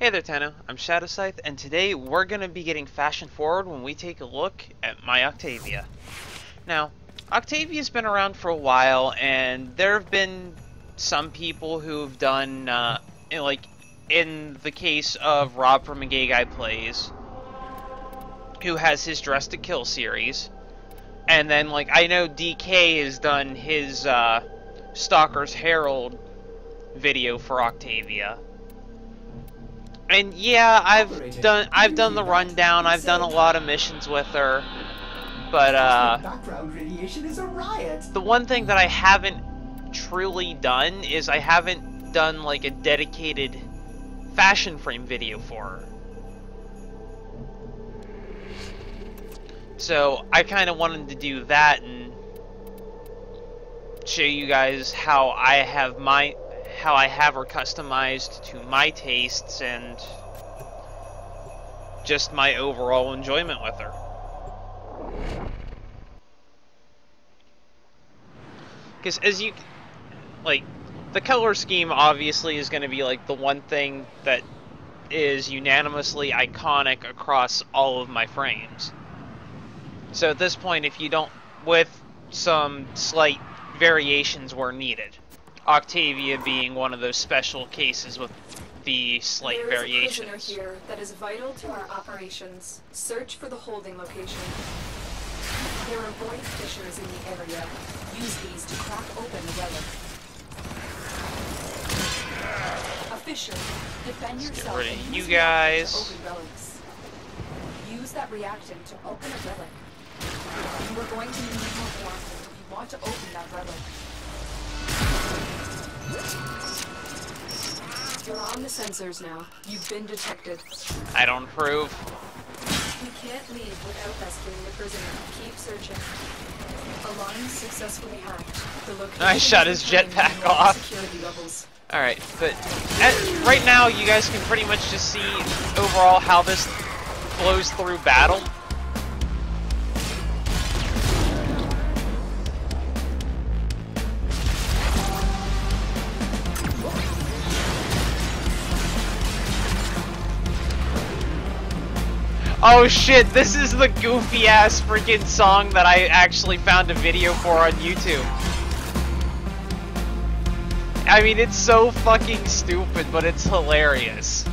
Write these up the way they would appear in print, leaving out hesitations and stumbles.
Hey there, Tenno. I'm Shadow Scythe, and today we're going to be getting fashion forward when we take a look at my Octavia. Now, Octavia's been around for a while, and there have been some people who've done, in the case of Rob from A Gay Guy Plays, who has his Dress to Kill series, and then, I know DK has done his, Stalker's Herald video for Octavia. And yeah, I've done the rundown. I've done a lot of missions with her, but background radiation is a riot. The one thing that I haven't truly done is I haven't done a dedicated fashion frame video for her. So I kind of wanted to do that and show you guys how I have her customized to my tastes and just my overall enjoyment with her. Because as you, the color scheme obviously is going to be the one thing that is unanimously iconic across all of my frames. So at this point, if you don't, with some slight variations where needed. Octavia being one of those special cases with the slight variations. There is a prisoner here that is vital to our operations. Search for the holding location. There are void fissures in the area. Use these to crack open the relic. A fissure. Defend yourself. Get rid of you guys. To open relics. Use that reactant to open a relic. You are going to need more Warframe if you want to open that relic. You're on the sensors now. You've been detected. I don't approve. You can't leave without rescuing the prisoner. Keep searching. Alarm successfully hacked. The location I shot his jetpack off. Security levels. Alright, but right now you guys can pretty much just see overall how this flows through battle. Oh shit, this is the goofy ass freaking song that I actually found a video for on YouTube. I mean, it's so fucking stupid, but it's hilarious.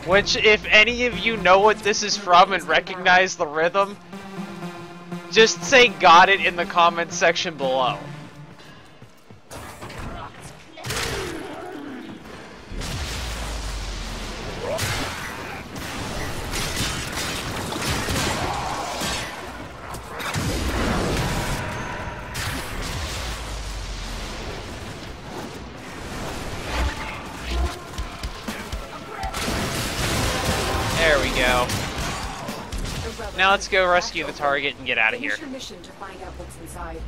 Which, if any of you know what this is from and recognize the rhythm, just say got it in the comments section below. There we go. Now let's go rescue the target and get out of here. Finish your mission to find out what's inside.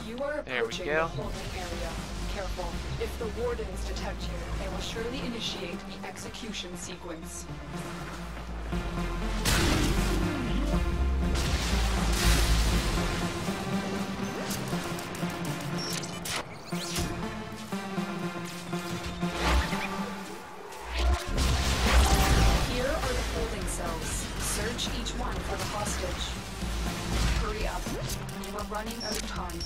You are approaching the holding area. Careful. If the wardens detect you, they will surely initiate the execution sequence. Here are the holding cells. Search each one for the hostage. Hurry up. You are running out of time.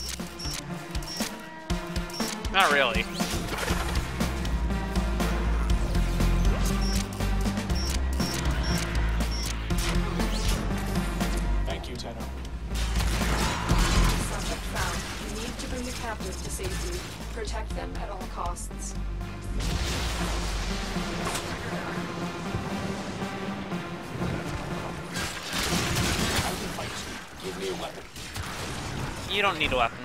Not really. Thank you, Tenno. Subject found. You need to bring the captives to safety. Protect them at all costs. I can fight you. Give me a weapon. You don't need a weapon.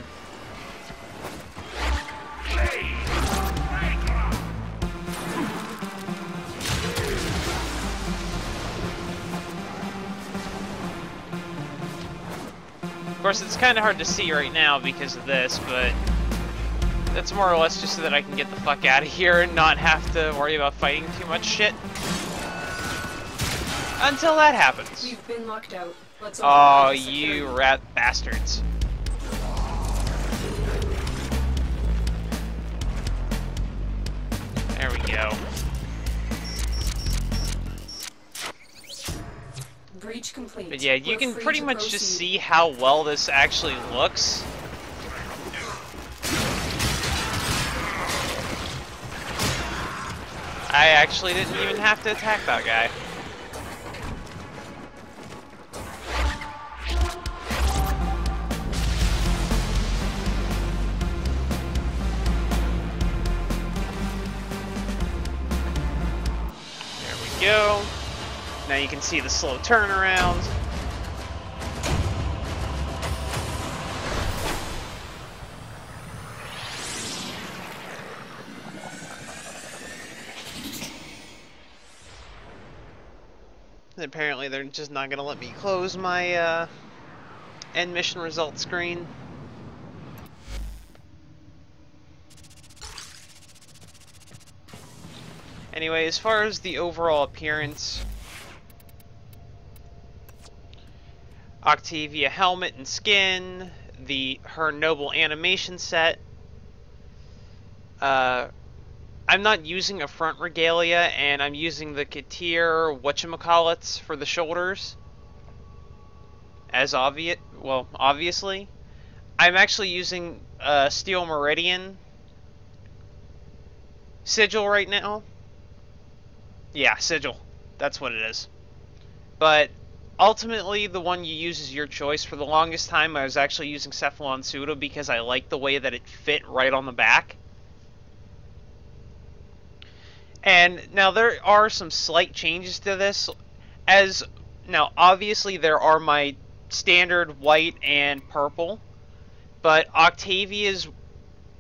course, it's kind of hard to see right now because of this, but that's more or less just so that I can get the fuck out of here and not have to worry about fighting too much shit. Until that happens. We've been locked out. Let's Oh, you rat bastards. There we go. Breach complete. But yeah, you We're can free pretty to much proceed. just see how well this actually looks. I actually didn't even have to attack that guy. There we go. Now you can see the slow turnaround. And apparently they're just not going to let me close my end mission result screen. Anyway, as far as the overall appearance, Octavia helmet and skin, her noble animation set. I'm not using a front regalia, and I'm using the Katir whatchamacallits for the shoulders. As obviously. I'm actually using Steel Meridian sigil right now. Yeah, sigil. That's what it is. But ultimately, the one you use is your choice. For the longest time, I was actually using Cephalon Pseudo because I like the way that it fit right on the back. And now there are some slight changes to this. Now, obviously, there are my standard white and purple, but Octavia's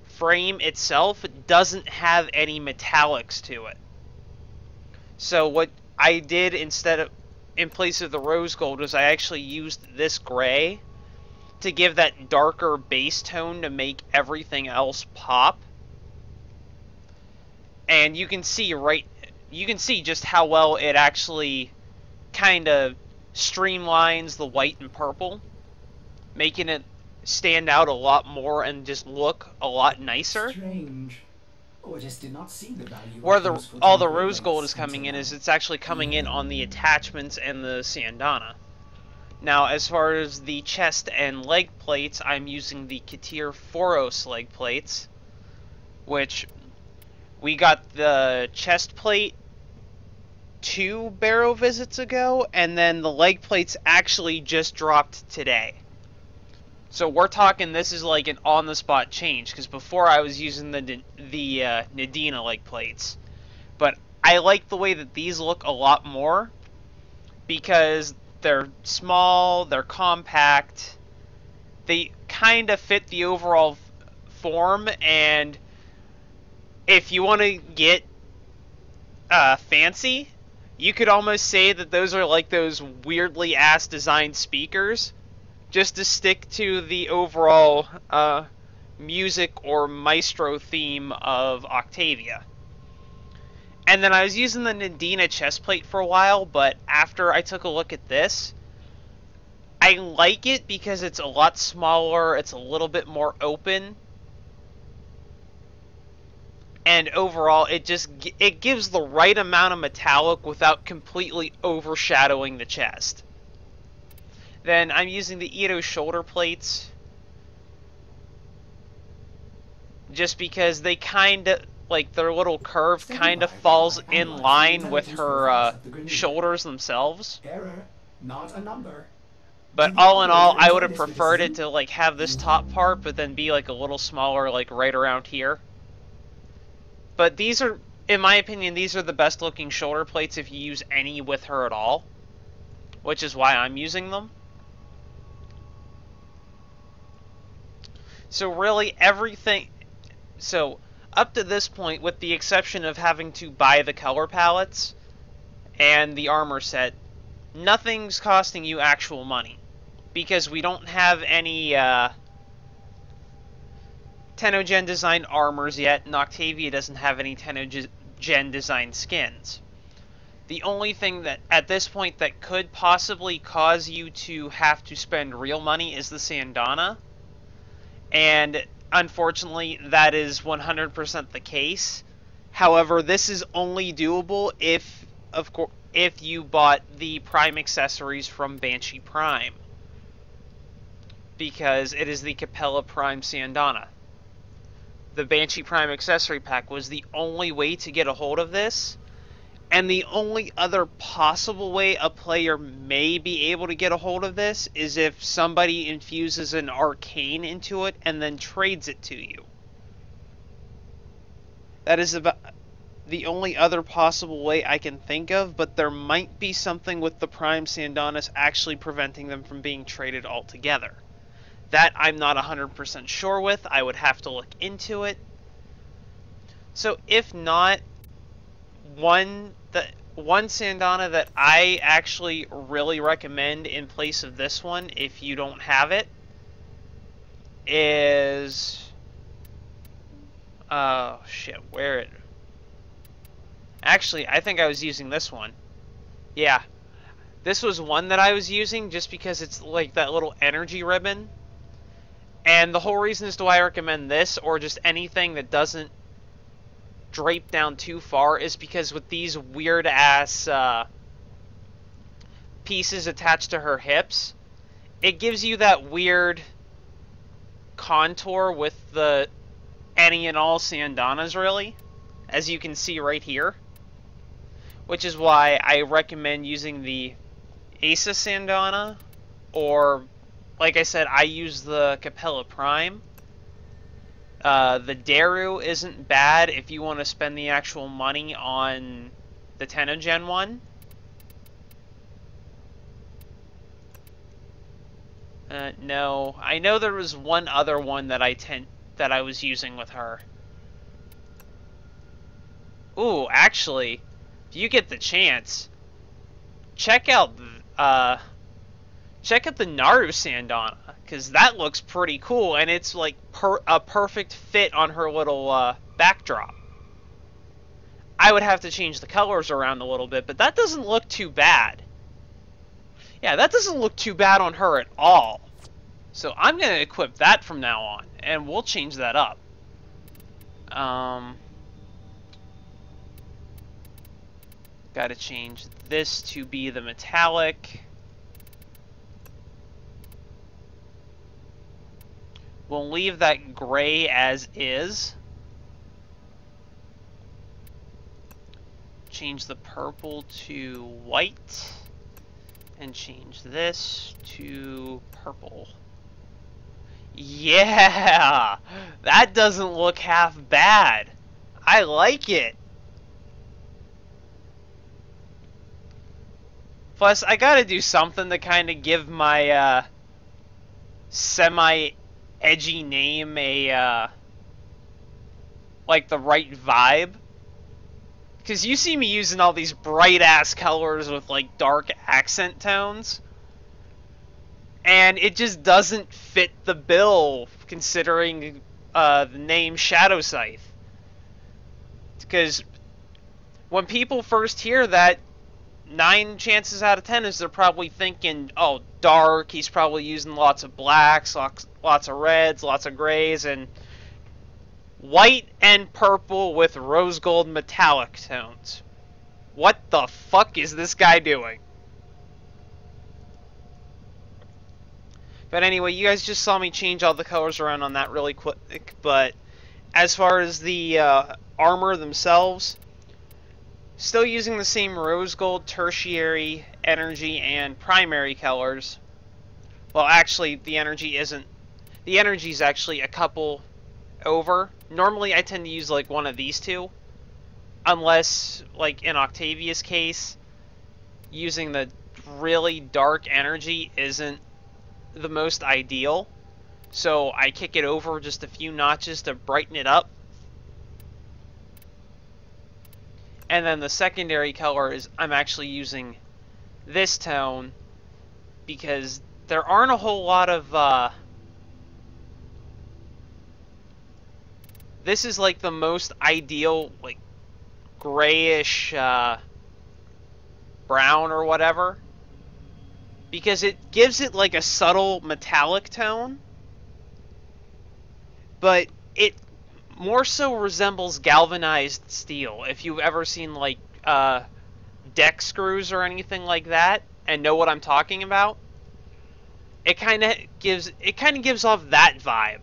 frame itself doesn't have any metallics to it. So what I did in place of the rose gold, was I actually used this gray to give that darker base tone to make everything else pop. And you can see just how well it actually kind of streamlines the white and purple, making it stand out a lot more and just look a lot nicer. Strange. Oh, I just did not see the value. Where of all the those rose gold rates is coming in until is it's actually coming in on the attachments and the Sandana. Now, as far as the chest and leg plates, I'm using the Katir Foros leg plates, which we got the chest plate 2 barrow visits ago, and then the leg plates actually just dropped today. So we're talking this is like an on-the-spot change, because before I was using the Nadina leg plates. But I like the way that these look a lot more, because they're small, they're compact, they kind of fit the overall form, and if you want to get fancy, you could almost say that those are like those weirdly ass designed speakers, just to stick to the overall music or maestro theme of Octavia. And then I was using the Nadina chestplate for a while, but after I took a look at this, I like it because it's a lot smaller, it's a little bit more open, and overall it gives the right amount of metallic without completely overshadowing the chest. Then I'm using the Ito shoulder plates, just because they kind of, like, their little curve kind of falls in line with her shoulders themselves. Error, not a number. But all in all, I would have preferred it to, like, have this top part, but then be, like, a little smaller, like, right around here. But these are, in my opinion, these are the best looking shoulder plates if you use any with her at all, which is why I'm using them. So really everything, so up to this point, with the exception of having to buy the color palettes and the armor set, nothing's costing you actual money. because we don't have any Tennogen design armors yet, and Octavia doesn't have any Tennogen design skins. The only thing that, at this point, that could possibly cause you to have to spend real money is the Sandana. And, unfortunately, that is 100% the case. However, this is only doable if, of course, if you bought the Prime accessories from Banshee Prime. Because it is the Capella Prime Sandana. The Banshee Prime accessory pack was the only way to get a hold of this. And the only other possible way a player may be able to get a hold of this is if somebody infuses an arcane into it and then trades it to you. That is about the only other possible way I can think of, but there might be something with the Prime Sandanas actually preventing them from being traded altogether. That I'm not 100% sure with. I would have to look into it. So if not, one Sandana that I actually really recommend in place of this one, if you don't have it, is... oh, shit, where it... Actually, I think I was using this one. Yeah. This was one that I was using just because it's like that little energy ribbon. And the whole reason as to why I recommend this, or just anything that doesn't drape down too far, is because with these weird ass pieces attached to her hips, it gives you that weird contour with the any and all Sandanas, really, as you can see right here, which is why I recommend using the Asa Sandana, or like I said, I use the Capella Prime. The Daru isn't bad if you want to spend the actual money on the Tennogen one. No, I know there was one other one that I was using with her. Ooh, actually, if you get the chance, check out the Naru Sandana, because that looks pretty cool, and it's like a perfect fit on her little backdrop. I would have to change the colors around a little bit, but that doesn't look too bad. Yeah, that doesn't look too bad on her at all. So I'm going to equip that from now on, and we'll change that up. Got to change this to be the metallic. We'll leave that gray as is. Change the purple to white. And change this to purple. Yeah! That doesn't look half bad. I like it. Plus, I gotta do something to kind of give my semi-edgy name a like the right vibe. Because you see me using all these bright-ass colors with like dark accent tones. And it just doesn't fit the bill, considering the name Shadow Scythe. Because when people first hear that, 9 chances out of 10 is they're probably thinking, oh, dark, he's probably using lots of blacks, lots of reds, lots of grays, and white and purple with rose gold metallic tones. What the fuck is this guy doing? But anyway, you guys just saw me change all the colors around on that really quick, but as far as the armor themselves, still using the same rose gold, tertiary, energy, and primary colors. Well, actually, the energy isn't. The energy is actually a couple over. Normally, I tend to use like one of these two, unless, like in Octavia's case, using the really dark energy isn't the most ideal. So I kick it over just a few notches to brighten it up. And then the secondary color is I'm actually using this tone because there aren't a whole lot of, this is like the most ideal, like, grayish, brown or whatever. Because it gives it like a subtle metallic tone. But it more so resembles galvanized steel. If you've ever seen like deck screws or anything like that and know what I'm talking about, it kind of gives off that vibe,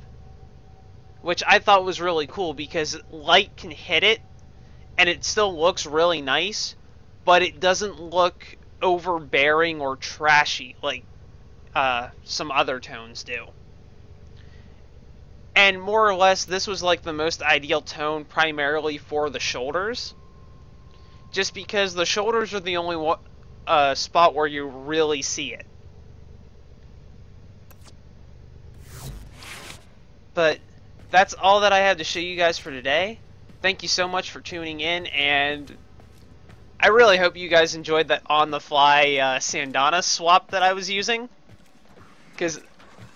which I thought was really cool because light can hit it and it still looks really nice, but it doesn't look overbearing or trashy like some other tones do. And more or less, this was like the most ideal tone primarily for the shoulders. Just because the shoulders are the only spot where you really see it. But that's all that I had to show you guys for today. Thank you so much for tuning in, and I really hope you guys enjoyed that on-the-fly Sandana swap that I was using. Because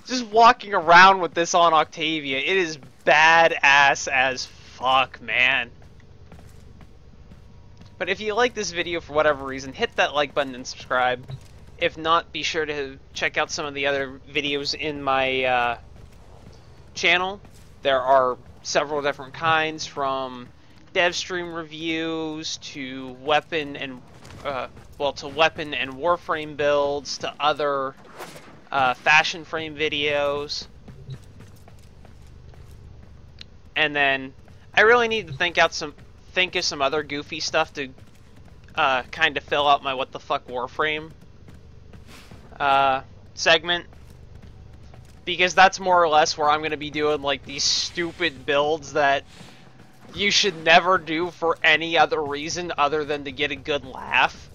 just walking around with this on Octavia, it is badass as fuck, man. But if you like this video for whatever reason, hit that like button and subscribe. If not, be sure to check out some of the other videos in my channel. There are several different kinds, from dev stream reviews to weapon and Warframe builds to other FasionFrame videos. And then I really need to think of some other goofy stuff to kind of fill out my what the fuck Warframe segment, because that's more or less where I'm going to be doing like these stupid builds that you should never do for any other reason other than to get a good laugh.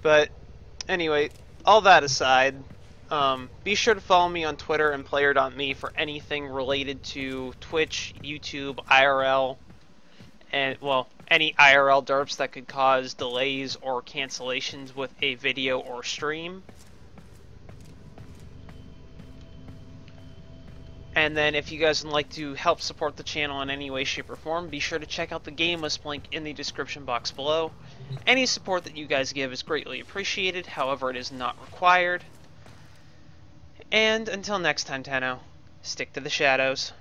But anyway, all that aside, be sure to follow me on Twitter and player.me for anything related to Twitch, YouTube, IRL, and, well, any IRL derps that could cause delays or cancellations with a video or stream. And then if you guys would like to help support the channel in any way, shape, or form, be sure to check out the game list link in the description box below. Any support that you guys give is greatly appreciated, however it is not required. And until next time, Tenno, stick to the shadows.